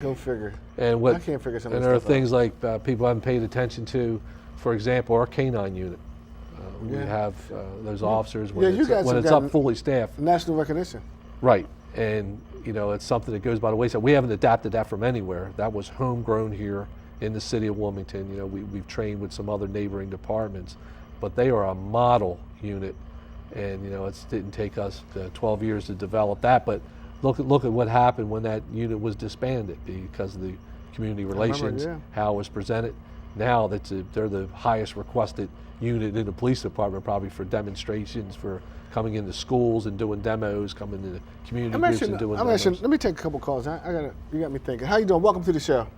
Go figure. And what? I can't figure some of And this there are stuff out. things like people haven't paid attention to. For example, our canine unit. We have those officers when you guys when have it's up gotten fully staffed. National recognition. Right, and it's something that goes by the wayside. We haven't adapted that from anywhere. That was homegrown here in the city of Wilmington. We've trained with some other neighboring departments, but they are a model unit, and it didn't take us 12 years to develop that. But look at what happened when that unit was disbanded because of the community relations, how it was presented. Now they're the highest requested unit in the police department, probably for demonstrations, for coming into schools and doing demos, coming into community groups and doing demos. Let me take a couple calls. You got me thinking. How you doing? Welcome to the show.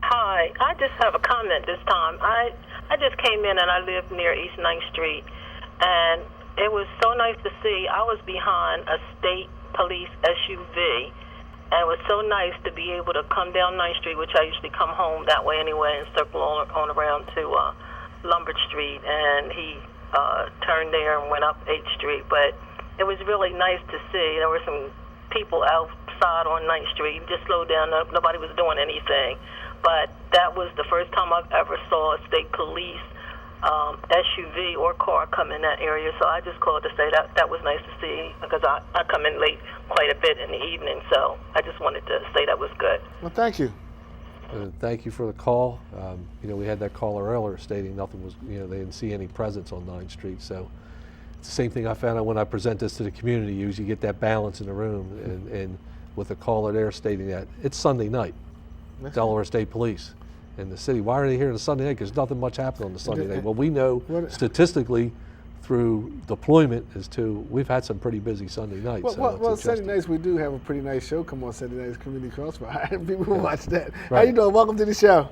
Hi, I just have a comment this time. I just came in and I live near East 9th Street, and it was so nice to see. I was behind a state police SUV, and it was so nice to be able to come down 9th Street, which I usually come home that way anyway, and circle on around to Lombard Street, and he turned there and went up 8th Street. But it was really nice to see. There were some people outside on 9th Street, just slowed down. Nobody was doing anything. But that was the first time I've ever saw a state police SUV or car come in that area. So I just called to say that was nice to see, because I come in late quite a bit in the evening. So I just wanted to say that was good. Well, thank you. Thank you for the call. We had that caller earlier stating nothing was, they didn't see any presence on 9th Street. So it's the same thing I found out when I present this to the community. You usually get that balance in the room, and with the caller there stating that it's Sunday night, Delaware State Police and the city. Why are they here on Sunday night? Because nothing much happened on the Sunday night. Well, we know statistically through deployment we've had some pretty busy Sunday nights. Well, Sunday nights we do have a pretty nice show come on Sunday nights, Community Crossfire. People will watch that. Right. How you doing? Welcome to the show.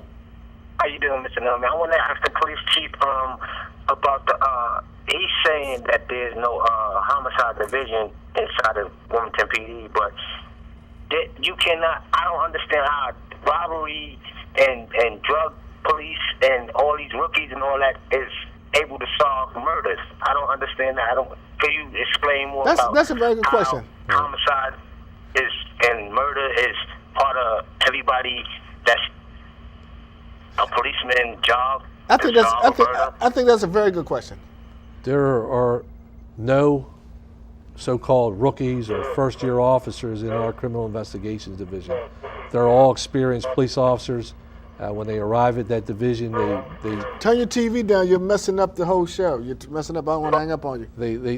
How you doing, Mr. Norman? I want to ask the police chief about he's saying that there's no homicide division inside of Wilmington PD, but you cannot. I don't understand how robbery and drug police and all these rookies and all that is able to solve murders. I don't understand that. Can you explain more about that's a very good question. Homicide and murder is part of everybody that's a policeman's job? I think that's a very good question. There are no so-called rookies or first-year officers in our criminal investigations division. They're all experienced police officers. When they arrive at that division, they turn your TV down. You're messing up the whole show. You're messing up. I don't want to hang up on you.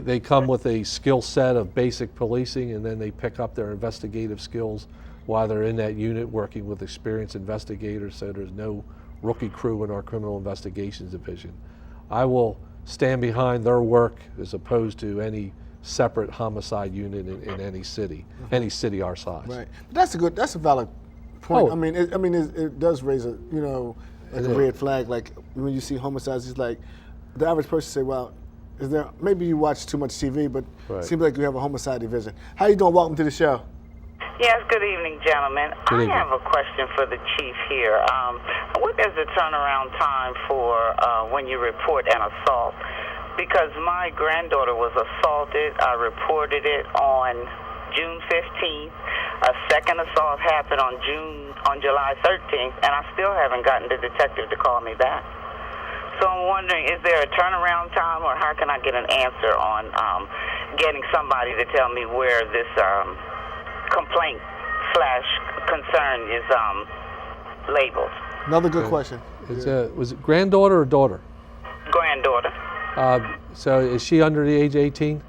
They come with a skill set of basic policing, and then they pick up their investigative skills while they're in that unit working with experienced investigators. So there's no rookie crew in our criminal investigations division. I will stand behind their work as opposed to any separate homicide unit in any city, our size. Right. That's a valid point. Oh. It does raise a red flag. Like when you see homicides, it's like the average person say, well, is there? Maybe you watch too much TV, but it seems like you have a homicide division. How you doing? Welcome to the show. Yes, good evening, gentlemen. Good evening. I have a question for the chief here. What is the turnaround time for when you report an assault? Because my granddaughter was assaulted. I reported it on June 15th. A second assault happened on July 13th, and I still haven't gotten the detective to call me back. So I'm wondering, is there a turnaround time, or how can I get an answer on getting somebody to tell me where this complaint / concern is labeled? Another good question. Was it granddaughter or daughter? Granddaughter. So is she under the age of 18?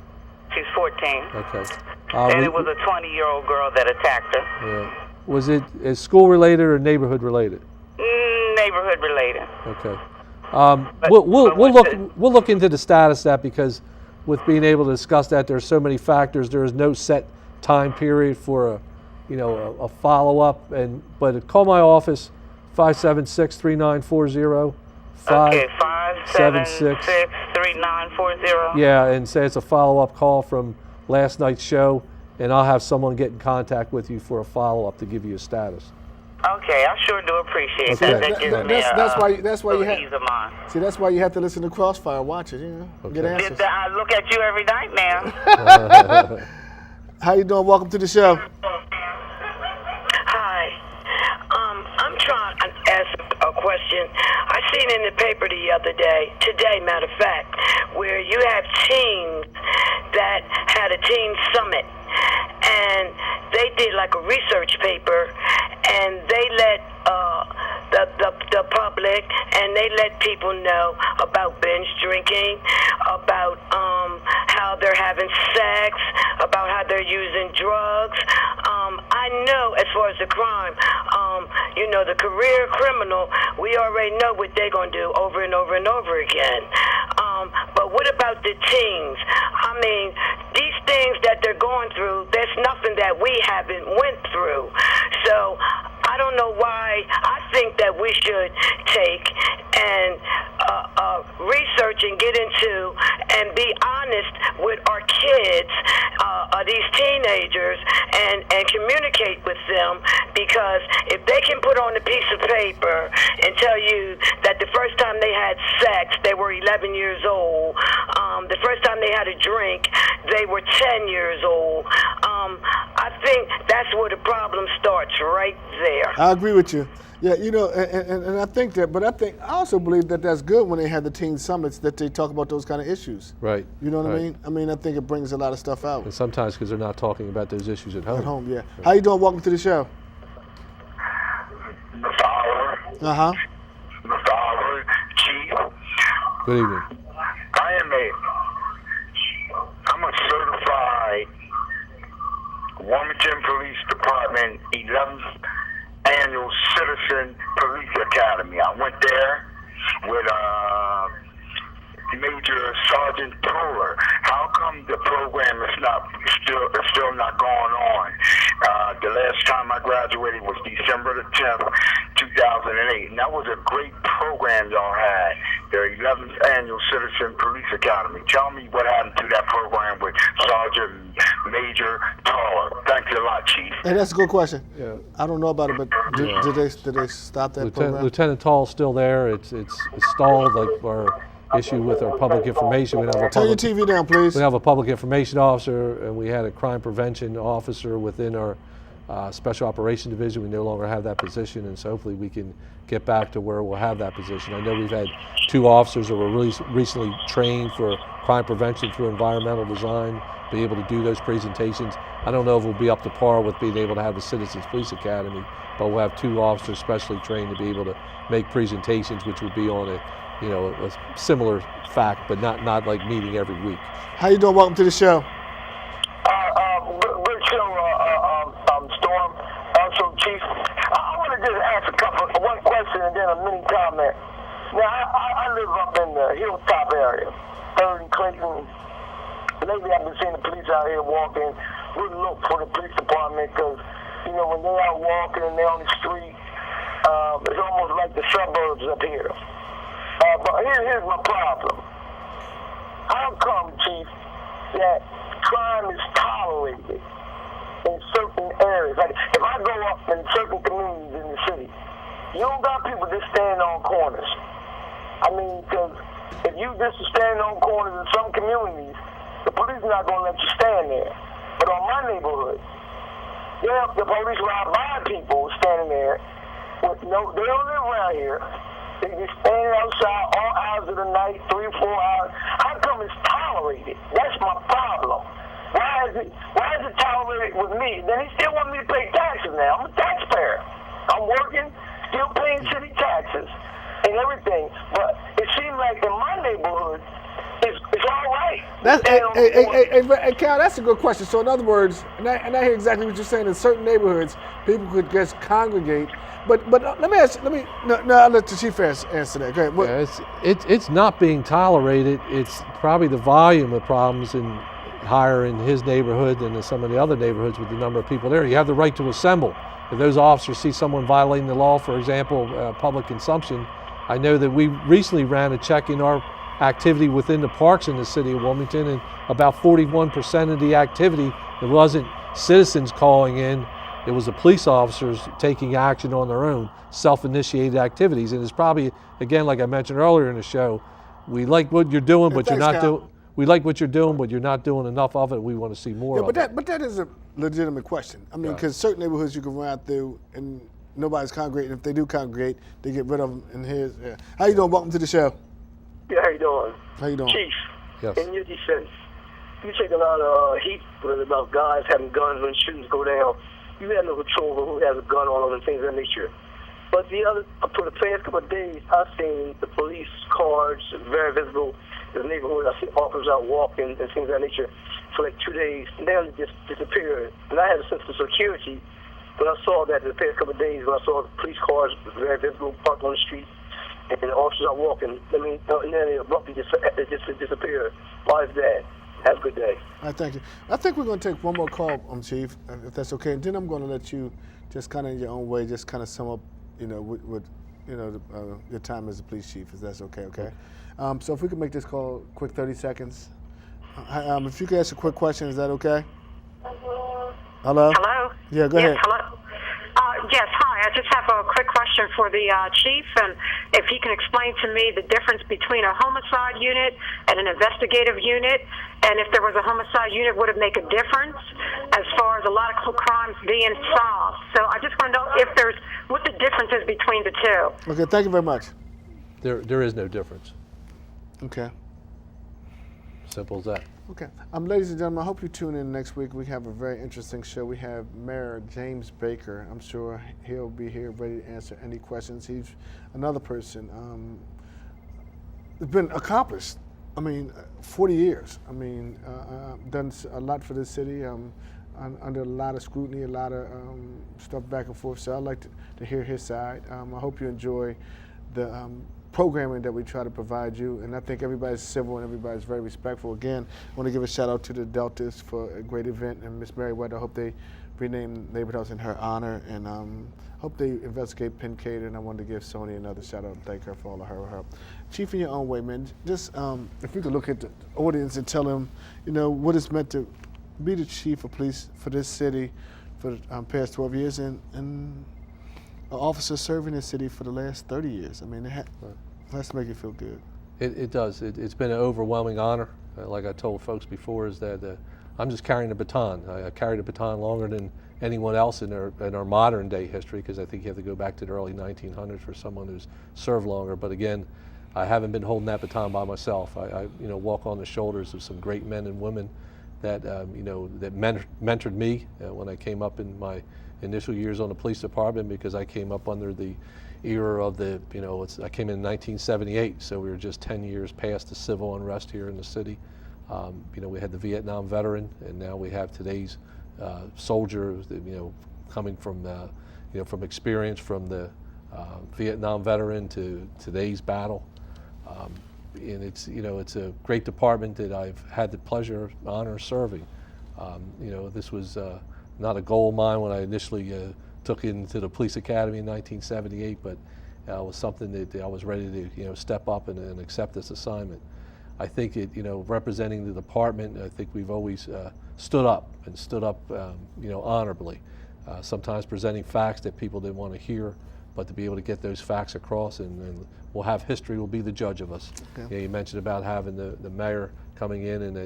She's 14. Okay. And it was a 20-year-old girl that attacked her. Yeah. Was it school related or neighborhood related? Neighborhood related. Okay. We'll look into the status of that, because with being able to discuss that, there's so many factors. There is no set time period for a follow-up. But call my office, 576-3940. Okay, 576-3940. Yeah, and say it's a follow-up call from last night's show, and I'll have someone get in contact with you for a follow-up to give you a status. Okay, I sure do appreciate that. That gives me that's why you ease of mind. See, that's why you have to listen to Crossfire, watch it, get answers. I look at you every night, man. How you doing? Welcome to the show. Hi. question. I seen in the paper today, matter of fact, where you have teens that had a teen summit, and they did like a research paper, and they let the public, and they let people know about binge drinking, about how they're having sex, about how they're using drugs. I know as far as the crime, the career criminal, we already know what they're going to do over and over and over again. But what about the teens? I mean, these things that they're going through, there's nothing that we haven't went through. So I don't know why. I think that we should take and research and get into and be honest with our kids, these teenagers, and communicate with them, because if they can put on a piece of paper and tell you that the first time they had sex, they were 11 years old, the first time they had a drink, they were 10 years old, I think that's where the problem starts, right there. I agree with you. Yeah, and I think that, but I also believe that that's good when they have the teen summits, that they talk about those kind of issues. Right. You know what right. I mean? I mean, I think it brings a lot of stuff out. And sometimes because they're not talking about those issues at home. At home, yeah. How you doing? Welcome to the show. Mr. Oliver. Uh-huh. Mr. Oliver, Chief. Good evening. I'm a certified Wilmington Police Department 11th Annual Citizen Police Academy. I went there with Major Sergeant Toller. How come the program is still not going on? The last time I graduated was December the 10th, 2008, and that was a great program y'all had, the 11th Annual Citizen Police Academy. Tell me what happened to that program with Sergeant Major Toller. Thanks a lot, Chief. Hey, that's a good question. Yeah. I don't know about it, but did they stop that program? Lieutenant Tall's still there. It's stalled, like our issue with our public information. We don't have a Turn your TV down, please. We have a public information officer, and we had a crime prevention officer within our Special Operation Division. We no longer have that position, and so hopefully we can get back to where we'll have that position. I know we've had 2 officers that were really recently trained for crime prevention through environmental design, be able to do those presentations. I don't know if we'll be up to par with being able to have the Citizens Police Academy, but we'll have 2 officers specially trained to be able to make presentations, which would be on a similar fact, but not like meeting every week. How you doing? Welcome to the show. Good show, Storm. Also, Chief, I want to just ask one question and then a mini comment. Now, I live up in the Hilltop area, 3rd and Clinton. Lately, I've been seeing the police out here walking. Good look for the police department, because, when they're out walking and they're on the street, it's almost like the suburbs up here. But here's my problem. How come, Chief, that crime is tolerated in certain areas? Like, if I go up in certain communities in the city, you don't got people just standing on corners. I mean, because if you just stand on corners in some communities, the police are not going to let you stand there. But on my neighborhood, the police ride by people standing there with they don't live around here. They just standing outside all hours of the night, 3 or 4 hours. How come it's tolerated? That's my problem. Why is it tolerated with me? Then he still want me to pay taxes now. I'm a taxpayer. I'm working, still paying city taxes and everything. But it seems like in my neighborhood, it's all right. Hey, Cal, that's a good question. So in other words, and I hear exactly what you're saying. In certain neighborhoods, people could just congregate. But I'll let the Chief answer that. Go ahead. Yeah, it's not being tolerated. It's probably the volume of problems higher in his neighborhood than in some of the other neighborhoods with the number of people there. You have the right to assemble. If those officers see someone violating the law, for example, public consumption, I know that we recently ran a check in our activity within the parks in the city of Wilmington, and about 41% of the activity, it wasn't citizens calling in, it was the police officers taking action on their own, self-initiated activities. And it's probably, again, like I mentioned earlier in the show, we like what you're doing, but you're not doing. We like what you're doing, but you're not doing enough of it. We want to see more of it. But that is a legitimate question. I mean, because certain neighborhoods you can run through, and nobody's congregating. If they do congregate, they get rid of them. And here's how you doing? Welcome to the show. Yeah, how you doing? How you doing? Chief, Yes. in your defense, you take a lot of heat about guys having guns when shootings go down. You have no control over who has a gun on them and things of that nature. But for the past couple of days, I've seen the police cars very visible in the neighborhood. I've seen officers out walking and things of that nature for like 2 days. And then it just disappeared. And I had a sense of security when I saw that in the past couple of days, when I saw the police cars very visible parked on the street and the officers out walking. I mean, and then it abruptly just disappeared. Why is that? Have a good day. All right, thank you. I think we're going to take one more call, Chief, if that's okay. And then I'm going to let you just kind of in your own way, just kind of sum up, with your time as a police chief, if that's okay, okay? So if we could make this call quick, 30 seconds. If you could ask a quick question, is that okay? Hello? Hello? Yeah, go ahead. Hello? Yes, hi. I just have a quick question for the chief, and if he can explain to me the difference between a homicide unit and an investigative unit, and if there was a homicide unit, would it make a difference as far as a lot of crimes being solved? So I just want to know what the difference is between the two. Okay, thank you very much. There is no difference. Okay. Simple as that. Okay. Ladies and gentlemen, I hope you tune in next week. We have a very interesting show. We have Mayor James Baker. I'm sure he'll be here ready to answer any questions. He's another person. It's been accomplished. 40 years. Done a lot for this city. Under a lot of scrutiny, a lot of stuff back and forth. So I'd like to hear his side. I hope you enjoy the programming that we try to provide you, and I think everybody's civil and everybody's very respectful. Again, I want to give a shout out to the Deltas for a great event, and Miss Merriweather. I house they rename Neighborhood House in her honor, and hope they investigate Pincaid, and I wanted to give Sony another shout out and thank her for all of her help. Chief, in your own way, man, just if we could look at the audience and tell them, what it's meant to be the chief of police for this city for the past 12 years, and an officer serving this city for the last 30 years. Let's make it feel good. It does. It's been an overwhelming honor. Like I told folks before, is that I'm just carrying the baton. I carried the baton longer than anyone else in our modern day history, because I think you have to go back to the early 1900s for someone who's served longer. But again, I haven't been holding that baton by myself. I walk on the shoulders of some great men and women that that mentored me when I came up in my initial years on the police department, because I came up under the era of I came in 1978, so we were just 10 years past the civil unrest here in the city. We had the Vietnam veteran, and now we have today's soldier, coming from from experience from the Vietnam veteran to today's battle. And it's a great department that I've had the pleasure, honor serving. This was not a goal of mine when I initially took into the police academy in 1978, but it was something that I was ready to step up and accept this assignment. I think representing the department, I think we've always stood up honorably. Sometimes presenting facts that people didn't want to hear, but to be able to get those facts across, and we'll have history will be the judge of us. Okay. You mentioned about having the mayor coming in, and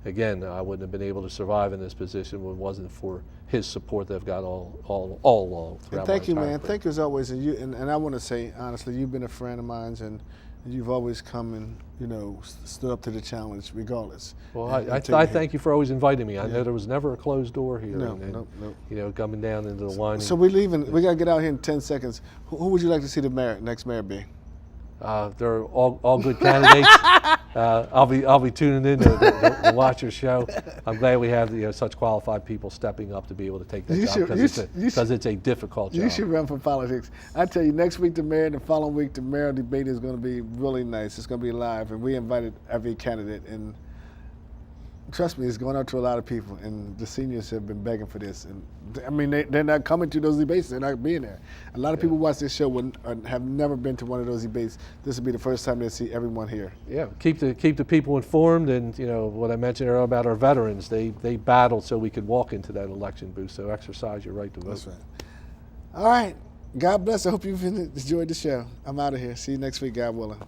again, I wouldn't have been able to survive in this position if it wasn't for his support that I've got all along. And thank you, man. Thank you as always. And I want to say honestly, you've been a friend of mine, and you've always come and stood up to the challenge regardless. Well, I thank you for always inviting me. I know there was never a closed door here. No. Coming down into the line. So we're leaving. We got to get out here in 10 seconds. Who would you like to see the next mayor be? They're all good candidates. I'll be tuning in to watch your show. I'm glad we have such qualified people stepping up to be able to take that job, because it's a difficult job. You should run for politics. I tell you, next week the mayor, and the following week the mayor debate is going to be really nice. It's going to be live, and we invited every candidate, and trust me, it's going out to a lot of people, and the seniors have been begging for this. And they're not coming to those debates. They're not being there. A lot of people watch this show have never been to one of those debates. This will be the first time they see everyone here. Yeah, keep the people informed, and what I mentioned earlier about our veterans. They battled so we could walk into that election booth. So exercise your right to vote. That's right. All right. God bless. I hope you've enjoyed the show. I'm out of here. See you next week, God willing.